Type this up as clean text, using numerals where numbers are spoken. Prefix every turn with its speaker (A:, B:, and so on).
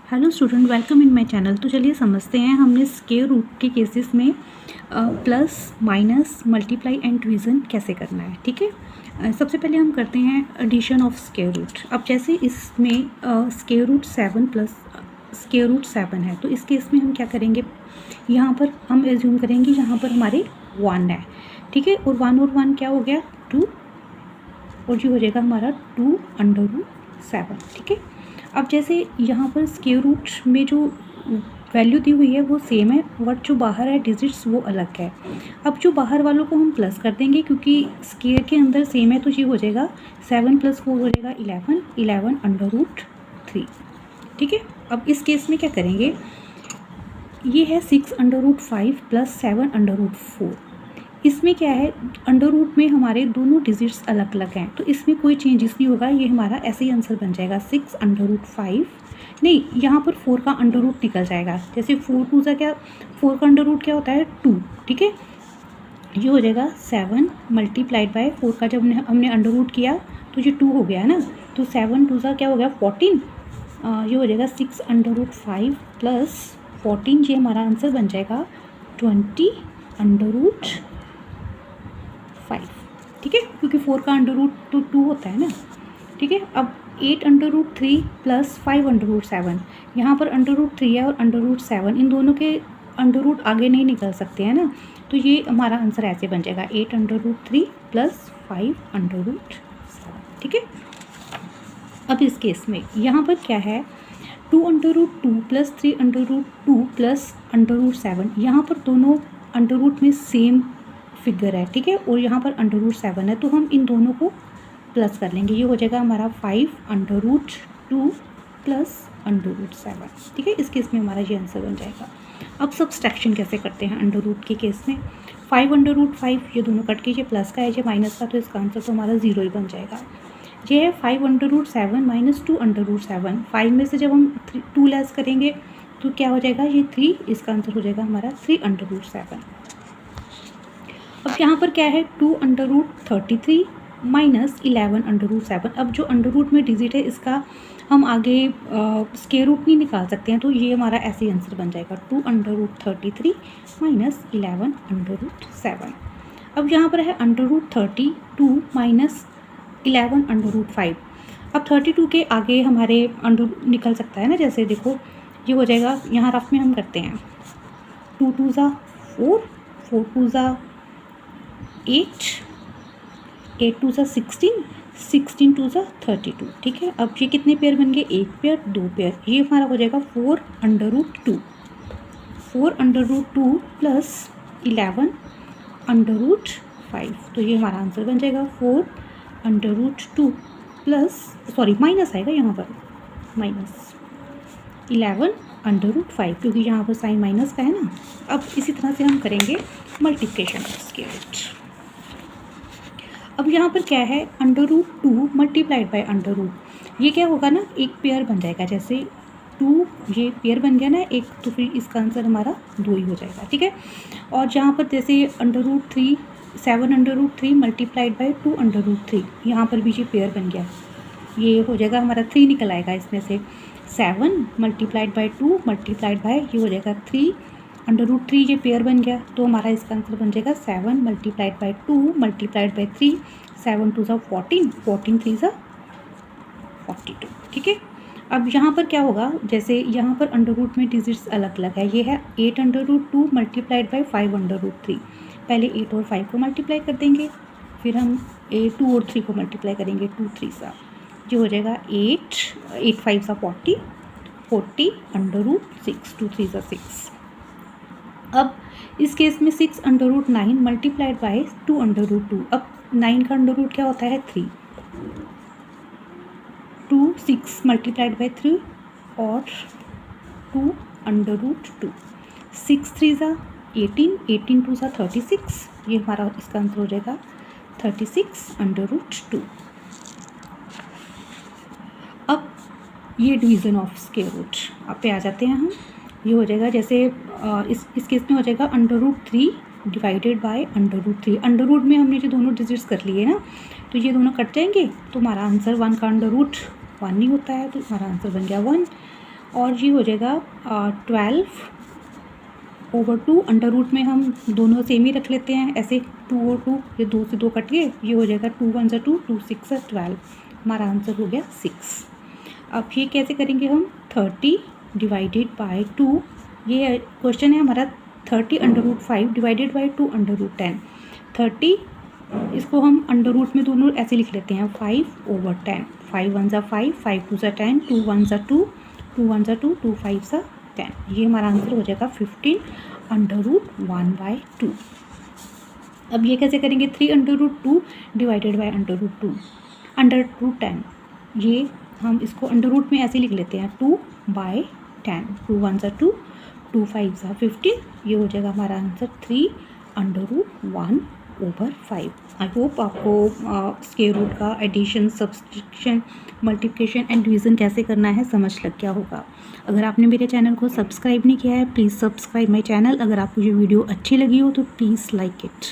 A: Hello student, welcome in my channel. तो चलिए समझते हैं हमने स्क्वायर रूट के केसेस में plus minus multiply and division कैसे करना है। ठीक है, सबसे पहले हम करते हैं एडिशन ऑफ स्क्वायर रूट। अब जैसे इसमें square root 7 plus square root 7 है, तो इस केस में हम क्या करेंगे, यहाँ पर हम एज्यूम करेंगे यहाँ पर हमारे 1 है। ठीक है, और 1 और 1 क्या हो गया 2, और जो हो जाएगा हमारा 2√7। ठीक है, अब जैसे यहाँ पर स्क्वायर रूट में जो वैल्यू दी हुई है वो सेम है, बट जो बाहर है डिजिट्स वो अलग है। अब जो बाहर वालों को हम प्लस कर देंगे क्योंकि स्क्वायर के अंदर सेम है, तो ये हो जाएगा 7 + 4 हो जाएगा 11, 11√3। ठीक है, अब इस केस में क्या करेंगे, ये है 6√5 + 7√4। इसमें क्या है, अंडर रूट में हमारे दोनों डिजिट्स अलग अलग हैं, तो इसमें कोई चेंजेस नहीं होगा, ये हमारा ऐसे ही आंसर बन जाएगा 6√5। नहीं, यहाँ पर 4 का अंडर रूट निकल जाएगा। जैसे 4 2 सा क्या, 4 का अंडर रूट क्या होता है 2। ठीक है, ये हो जाएगा 7 × 4 का जब हमने अंडर रूट किया तो ये 2 हो गया है ना, तो 7 2 सा क्या हो गया 14। ये हो जाएगा 6√5 + 14, ये हमारा आंसर बन जाएगा 20√5। ठीक है, क्योंकि 4 का अंडर रूट तो 2 होता है ना। ठीक है, अब 8√3 + 5√7, यहाँ पर अंडर रूट 3 है और अंडर रूट 7, इन दोनों के अंडर रूट आगे नहीं निकल सकते हैं ना, तो ये हमारा आंसर ऐसे बन जाएगा 8√3 + 5√7। ठीक है, अब इस केस में यहाँ पर क्या है 2√2 + 3√2 + √7, यहाँ पर दोनों अंडर रूट में सेम फिगर है। ठीक है, और यहाँ पर √7 है, तो हम इन दोनों को प्लस कर लेंगे, ये हो जाएगा हमारा 5√2 + √7। ठीक है, इस केस में हमारा ये आंसर बन जाएगा। अब सब्सट्रैक्शन कैसे करते हैं अंडर रूट के केस में, 5√5 ये दोनों कट के, ये प्लस का है ये माइनस का, तो इसका आंसर तो हमारा 0 ही बन जाएगा। ये है 5√7 - 2√7, 5 में से जब हम 2 लेस करेंगे तो क्या हो जाएगा, ये 3, इसका आंसर हो जाएगा हमारा 3√7। अब यहाँ पर क्या है 2√33 - 11√7। अब जो अंडर रूट में डिजिट है इसका हम आगे स्क्वायर रूट नहीं निकाल सकते हैं, तो ये हमारा ऐसे ही आंसर बन जाएगा 2√33 - 11√7। अब यहाँ पर है √32 - 11√5। अब 32 के आगे हमारे अंडर निकल सकता है ना, जैसे देखो ये हो जाएगा, यहाँ रफ में हम करते हैं 2 2 ज़ा 4, 4 2 ज़ा 8, 8 2 ज़ा 16, 16 2 ज़ा 32। ठीक है, अब ये कितने पेयर बन गए, 1 पेयर 2 पेयर, ये हमारा हो जाएगा 4√2, 4√2 + 11√5, तो ये हमारा आंसर बन जाएगा 4√2 प्लस, सॉरी माइनस आएगा यहाँ पर, माइनस 11√5, क्योंकि यहाँ पर साइन माइनस का है ना। अब इसी तरह से हम करेंगे मल्टीप्लिकेशन ऑफ स्क्वायर रूट। अब यहाँ पर क्या है √2 × √, ये क्या होगा ना, एक पेयर बन जाएगा, जैसे 2 ये पेयर बन गया ना एक, तो फिर इसका आंसर हमारा 2 ही हो जाएगा। ठीक है, और जहाँ पर जैसे √3 7√3 × 2√3, यहाँ पर भी ये पेयर बन गया, ये हो जाएगा हमारा 3 निकल आएगा इसमें से, 7 × 2 × ये हो जाएगा 3, √3 ये पेयर बन गया, तो हमारा इसका आंसर बन जाएगा 7 × 2 × 3, 7 2 ज़ा 14, 14 3 ज़ा 42। ठीक है, अब यहाँ पर क्या होगा, जैसे यहाँ पर अंडर रूट में डिजिट्स अलग अलग है, ये है 8√2 × 5√3, पहले 8 और 5 को मल्टीप्लाई कर देंगे, फिर हम 2 और 3 को मल्टीप्लाई करेंगे, 2 3 सा, जो हो जाएगा 8, 8 5 सा 40, 40 √6, 2 3 सा 6। अब इस केस में 6√9 × 2√2, अब 9 का अंडर रूट क्या होता है 3, 2 6 × 3 और 2√2, 6 3 ज़ा 18, 18 2 ज़ा 36, ये हमारा इसका आंसर हो जाएगा 36√2। अब ये डिवीज़न ऑफ स्क्वायर रूट आप पे आ जाते हैं हम, ये हो जाएगा जैसे इस केस में हो जाएगा √3 / √3। अंडर रूट में हमने जो दोनों डिजिट्स कर लिए ना, तो ये दोनों कट जाएंगे, तो हमारा आंसर 1 का अंडर रूट 1 नहीं होता है, तो हमारा आंसर बन गया 1। और ये हो जाएगा 12/2। अंडर रूट में हम दोनों सेम ही रख लेते हैं ऐसे, 2 और 2, ये 2 से 2 कट गए, ये हो जाएगा 2 1 ज़ा 2, 2 6 ज़ा 12, हमारा आंसर हो गया 6। अब ये कैसे करेंगे हम, 30 डिवाइडेड बाय 2, ये क्वेश्चन है हमारा 30/5 डिवाइडेड बाय 2/10। 30 इसको हम अंडर रूट में दोनों ऐसे लिख लेते हैं 5/10, 5 1 ज़ा 5, 5 2 ज़ा 10, 2 1 ज़ा 2, 2 1 ज़ा 2, 2 5 ज़ा 10, ये हमारा आंसर हो जाएगा 15/1/2। अब ये कैसे करेंगे, 3/2 डिवाइडेड बाय √10, ये हम इसको अंडर रूट में ऐसे लिख लेते हैं 2/10, 2 1 ज़ा 2, 2 5 ज़ा 15, ये हो जाएगा हमारा आंसर 3/1/5। आई होप आपको स्क्वायर रूट का addition, subtraction, multiplication and division कैसे करना है समझ लग गया होगा। अगर आपने मेरे चैनल को सब्सक्राइब नहीं किया है, प्लीज़ सब्सक्राइब माई चैनल। अगर आपको ये वीडियो अच्छी लगी हो तो प्लीज़ लाइक इट।